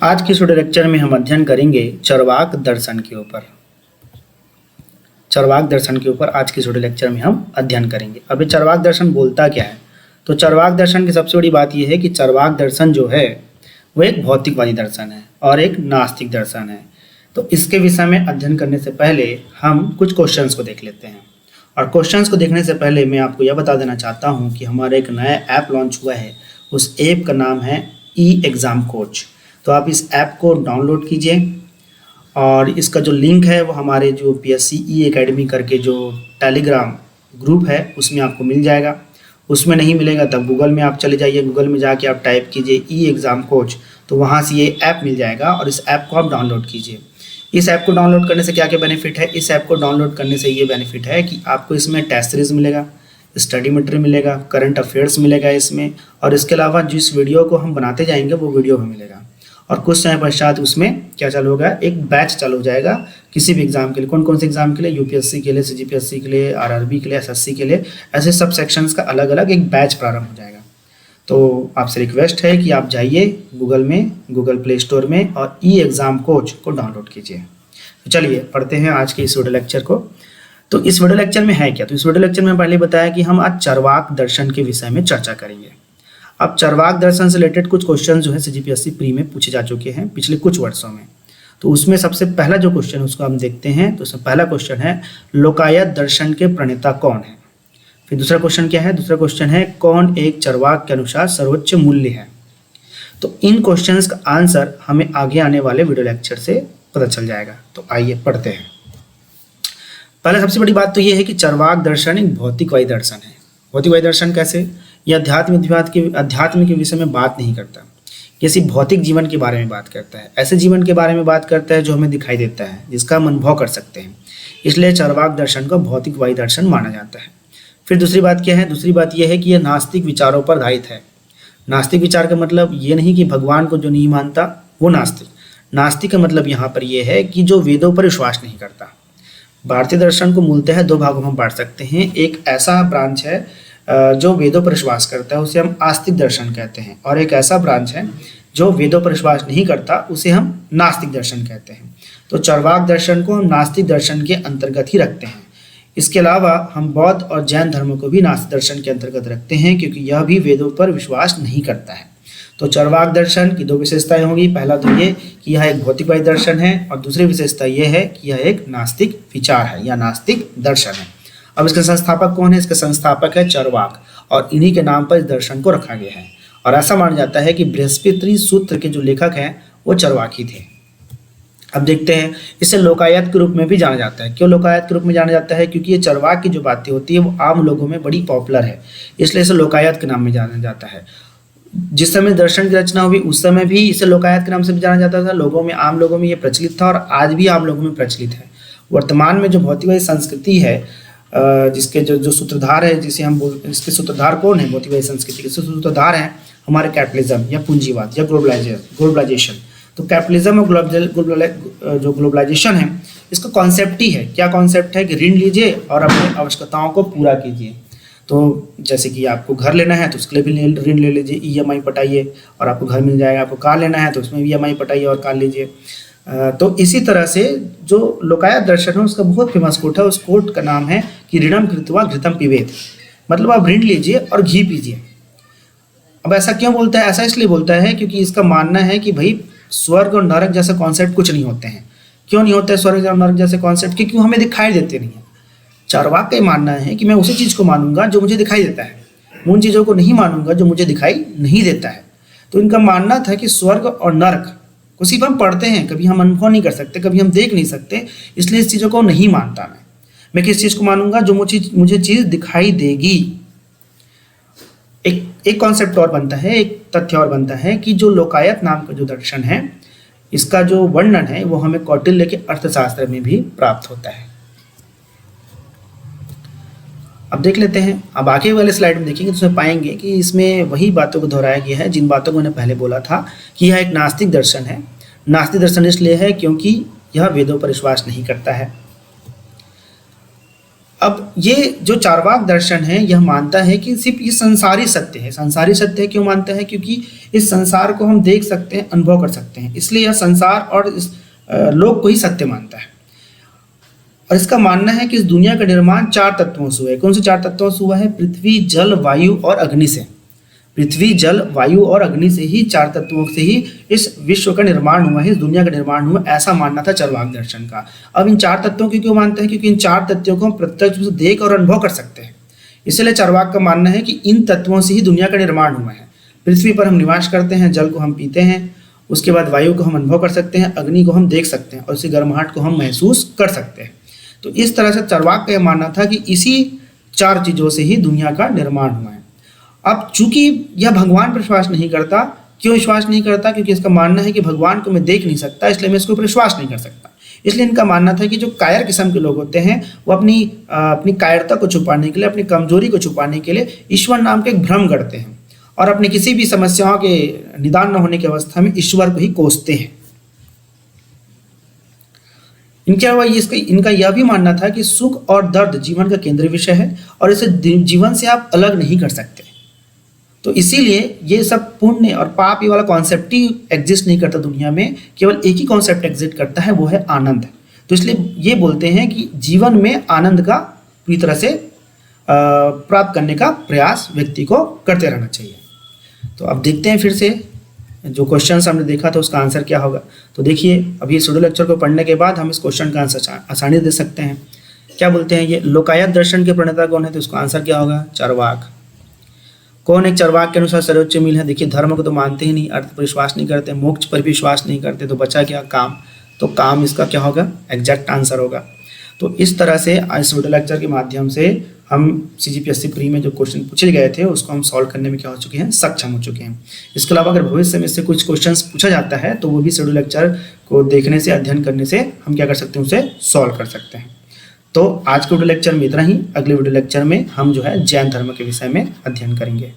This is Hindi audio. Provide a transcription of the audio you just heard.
आज के इस वीडियो लेक्चर में हम अध्ययन करेंगे चरवाक दर्शन के ऊपर। चरवाक दर्शन के ऊपर आज के इस वीडियो लेक्चर में हम अध्ययन करेंगे। अब ये चरवाक दर्शन बोलता क्या है? तो चरवाक दर्शन की सबसे बड़ी बात यह है कि चरवाक दर्शन जो है वो एक भौतिकवादी दर्शन है और एक नास्तिक दर्शन है। तो इसके विषय में अध्ययन करने से पहले हम कुछ क्वेश्चंस को देख लेते हैं। और क्वेश्चंस को देखने से पहले मैं आपको यह बता देना चाहता हूँ कि हमारा एक नया ऐप लॉन्च हुआ है। उस ऐप का नाम है ई-एग्ज़ाम कोच। तो आप इस ऐप को डाउनलोड कीजिए और इसका जो लिंक है वो हमारे जो पीएससी ई एकेडमी करके जो टेलीग्राम ग्रुप है उसमें आपको मिल जाएगा। उसमें नहीं मिलेगा तब गूगल में आप चले जाइए, गूगल में जाके आप टाइप कीजिए ई-एग्ज़ाम कोच, तो वहाँ से ये ऐप मिल जाएगा और इस ऐप को आप डाउनलोड कीजिए। इस ऐप को डाउनलोड करने से क्या क्या बेनिफिट है? इस ऐप को डाउनलोड करने से ये बेनिफिट है कि आपको इसमें टेस्ट सीरीज मिलेगा, स्टडी मटेरियल मिलेगा, करंट अफेयर्स मिलेगा इसमें, और इसके अलावा जिस वीडियो को हम बनाते जाएंगे वो वीडियो भी मिलेगा। और कुछ समय पश्चात उसमें क्या चालू होगा? एक बैच चालू हो जाएगा किसी भी एग्जाम के लिए। कौन कौन से एग्जाम के लिए? यूपीएससी के लिए, सीजीपीएससी के लिए, आरआरबी के लिए, एसएससी के लिए, ऐसे सब सेक्शंस का अलग अलग एक बैच प्रारंभ हो जाएगा। तो आपसे रिक्वेस्ट है कि आप जाइए गूगल में, गूगल प्ले स्टोर में, और ई-एग्ज़ाम कोच को डाउनलोड कीजिए। तो चलिए पढ़ते हैं आज के इस वीडियो लेक्चर को। तो इस वीडियो लेक्चर में है क्या? तो इस वीडियो लेक्चर में पहले बताया कि हम आज चरवाक दर्शन के विषय में चर्चा करेंगे। अब चरवाक दर्शन से रिलेटेड कुछ क्वेश्चन जो है सीजीपीएससी प्री में पूछे जा चुके हैं पिछले कुछ वर्षों में। तो उसमें सबसे पहला जो क्वेश्चन उसको हम देखते हैं। तो उसमें पहला क्वेश्चन है लोकायत दर्शन के प्रणेता कौन है? फिर दूसरा क्वेश्चन क्या है? दूसरा क्वेश्चन है कौन एक चरवाक के अनुसार सर्वोच्च मूल्य है? तो इन क्वेश्चंस का आंसर हमें आगे आने वाले वीडियो लेक्चर से पता चल जाएगा। तो आइए पढ़ते हैं। पहले सबसे बड़ी बात तो ये है कि चरवाक दर्शन एक भौतिकवादी दर्शन है। भौतिकवादी दर्शन कैसे? यह अध्यात्म के विषय में बात नहीं करता, किसी भौतिक जीवन के बारे में बात करता है। ऐसे जीवन के बारे में बात करता है जो हमें दिखाई देता है, जिसका हम अनुभव कर सकते हैं। इसलिए चरवाक दर्शन को भौतिकवादी दर्शन माना जाता है। फिर दूसरी बात क्या है? दूसरी बात यह है कि यह नास्तिक विचारों पर आधारित है। नास्तिक विचार का मतलब ये नहीं कि भगवान को जो नहीं मानता वो नास्तिक। नास्तिक का मतलब यहाँ पर यह है कि जो वेदों पर विश्वास नहीं करता। भारतीय दर्शन को मूलतः दो भागों में बांट सकते हैं। एक ऐसा ब्रांच है जो वेदों पर विश्वास करता है, उसे हम आस्तिक दर्शन कहते हैं, और एक ऐसा ब्रांच है जो वेदों पर विश्वास नहीं करता, उसे हम नास्तिक दर्शन कहते हैं। तो चरवाक दर्शन को हम नास्तिक दर्शन के अंतर्गत ही रखते हैं। इसके अलावा हम बौद्ध और जैन धर्म को भी नास्तिक दर्शन के अंतर्गत रखते हैं, क्योंकि यह भी वेदों पर विश्वास नहीं करता है। तो चरवाक दर्शन की दो विशेषताएं होंगी। पहला तो ये कि यह एक भौतिकवादी दर्शन है, और दूसरी विशेषता यह है कि यह एक नास्तिक विचार है या नास्तिक दर्शन है। अब इसके संस्थापक कौन है? इसके संस्थापक है चरवाक, और इन्हीं के नाम पर इस दर्शन को रखा गया है। और ऐसा माना जाता है कि बृहस्पति सूत्र के जो लेखक हैं वो चरवाकी थे। अब देखते हैं, इसे लोकायत के रूप में भी जाना जाता है। क्यों लोकायत के रूप में जाना जाता है? क्योंकि ये चरवाक की जो बातें होती है वो आम लोगों में बड़ी पॉपुलर है, इसलिए इसे लोकायत के नाम में जाना जाता है। जिस समय दर्शन की रचना हुई उस समय भी इसे लोकायत के नाम से भी जाना जाता था। लोगों में, आम लोगों में ये प्रचलित था, और आज भी आम लोगों में प्रचलित है। वर्तमान में जो भौतिकवादी संस्कृति है, जिसके जो सूत्रधार है, जिसे हम इसके सूत्रधार कौन है? भौतिकवादी संस्कृति के सूत्रधार हैं हमारे कैपिटलिज्म या पूंजीवाद या ग्लोबलाइजेशन। तो कैपिटलिज्म और जो ग्लोबलाइजेशन है, इसका कॉन्सेप्ट ही है। क्या कॉन्सेप्ट है? कि ऋण लीजिए और अपनी आवश्यकताओं को पूरा कीजिए। तो जैसे कि आपको घर लेना है तो उसके लिए भी ऋण ले लीजिए, ईएमआई पटाइए और आपको घर मिल जाएगा। आपको कार लेना है तो उसमें भी ईएमआई पटाइए और कार लीजिए। तो इसी तरह से जो लोकायत दर्शन है उसका बहुत फेमस कोट है। उस कोट का नाम है कि ऋणम कृत्वा घृतम पिबेत, मतलब आप ऋण लीजिए और घी पीजिए। अब ऐसा क्यों बोलता है? ऐसा इसलिए बोलता है क्योंकि इसका मानना है कि भाई स्वर्ग और नरक जैसे कॉन्सेप्ट कुछ नहीं होते हैं। क्यों नहीं होते स्वर्ग और नरक जैसे कॉन्सेप्ट? क्योंकि हमें दिखाई देते नहीं है। चरवाक का मानना है कि मैं उसी चीज़ को मानूंगा जो मुझे दिखाई देता है, उन चीज़ों को नहीं मानूंगा जो मुझे दिखाई नहीं देता है। तो इनका मानना था कि स्वर्ग और नरक को सिर्फ हम पढ़ते हैं, कभी हम अनुभव नहीं कर सकते, कभी हम देख नहीं सकते, इसलिए इस चीज़ों को नहीं मानता। मैं किस चीज़ को मानूंगा? जो मुझे चीज़ दिखाई देगी। एक कॉन्सेप्ट और बनता है, एक तथ्य और बनता है कि जो लोकायत नाम का जो दर्शन है, इसका जो वर्णन है वो हमें कौटिल्य के अर्थशास्त्र में भी प्राप्त होता है। अब देख लेते हैं। अब आगे वाले स्लाइड में देखेंगे तो उसमें पाएंगे कि इसमें वही बातों को दोहराया गया है जिन बातों को मैंने पहले बोला था कि यह एक नास्तिक दर्शन है। नास्तिक दर्शन इसलिए है क्योंकि यह वेदों पर विश्वास नहीं करता है। अब ये जो चार्वाक दर्शन है यह मानता है कि सिर्फ ये संसारी सत्य है। संसारी सत्य क्यों मानता है? क्योंकि इस संसार को हम देख सकते हैं, अनुभव कर सकते हैं, इसलिए यह संसार और इस लोक को ही सत्य मानता है। और इसका मानना है कि इस दुनिया का निर्माण 4 तत्वों से हुआ है। कौन से 4 तत्वों से हुआ है? पृथ्वी, जल, वायु और अग्नि से। पृथ्वी, जल, वायु और अग्नि से ही, 4 तत्वों से ही इस विश्व का निर्माण हुआ है, इस दुनिया का निर्माण हुआ, ऐसा मानना था चार्वाक दर्शन का। अब इन 4 तत्वों को क्यों मानते हैं? क्योंकि इन 4 तत्वों को हम प्रत्यक्ष रूप से देख और अनुभव कर सकते हैं। इसलिए चार्वाक का मानना है कि इन तत्वों से ही दुनिया का निर्माण हुआ है। पृथ्वी पर हम निवास करते हैं, जल को हम पीते हैं, उसके बाद वायु को हम अनुभव कर सकते हैं, अग्नि को हम देख सकते हैं और उसी गर्माहट को हम महसूस कर सकते हैं। तो इस तरह से चार्वाक का यह मानना था कि इसी 4 चीज़ों से ही दुनिया का निर्माण हुआ है। अब चूंकि यह भगवान पर विश्वास नहीं करता, क्यों विश्वास नहीं करता? क्योंकि इसका मानना है कि भगवान को मैं देख नहीं सकता, इसलिए मैं इसके ऊपर विश्वास नहीं कर सकता। इसलिए इनका मानना था कि जो कायर किस्म के लोग होते हैं वो अपनी कायरता को छुपाने के लिए, अपनी कमजोरी को छुपाने के लिए ईश्वर नाम का एक भ्रम करते हैं और अपनी किसी भी समस्याओं के निदान न होने की अवस्था में ईश्वर को ही कोसते हैं। इनके अलावा इनका यह भी मानना था कि सुख और दर्द जीवन का केंद्रीय विषय है और इसे जीवन से आप अलग नहीं कर सकते। तो इसीलिए ये सब पुण्य और पाप ये वाला कॉन्सेप्ट ही एग्जिस्ट नहीं करता दुनिया में, केवल एक ही कॉन्सेप्ट एग्जिस्ट करता है, वो है आनंद। तो इसलिए ये बोलते हैं कि जीवन में आनंद का पूरी तरह से प्राप्त करने का प्रयास व्यक्ति को करते रहना चाहिए। तो अब देखते हैं फिर से जो क्वेश्चन हमने देखा था उसका आंसर क्या होगा। तो देखिए, अभी शेड्यूल लेक्चर को पढ़ने के बाद हम इस क्वेश्चन का आंसर आसानी दे सकते हैं। क्या बोलते हैं ये? लोकायत दर्शन के प्रणेता कौन है? तो इसका आंसर क्या होगा? चार्वाक। कौन एक चार्वाक के अनुसार सर्वोच्च मील है? देखिए, धर्म को तो मानते ही नहीं, अर्थ पर विश्वास नहीं करते, मोक्ष पर भी विश्वास नहीं करते, तो बचा क्या? काम। तो काम इसका क्या होगा? एग्जैक्ट आंसर होगा। तो इस तरह से आज शेड्यूल लेक्चर के माध्यम से हम CGPSC प्री में जो क्वेश्चन पूछे गए थे उसको हम सॉल्व करने में क्या हो चुके हैं? सक्षम हो चुके हैं। इसके अलावा अगर भविष्य में इससे कुछ क्वेश्चंस पूछा जाता है तो वो भी शेड्यूल लेक्चर को देखने से, अध्ययन करने से हम क्या कर सकते हैं? उसे सॉल्व कर सकते हैं। तो आज के वीडियो लेक्चर में इतना ही। अगले वीडियो लेक्चर में हम जो है जैन धर्म के विषय में अध्ययन करेंगे।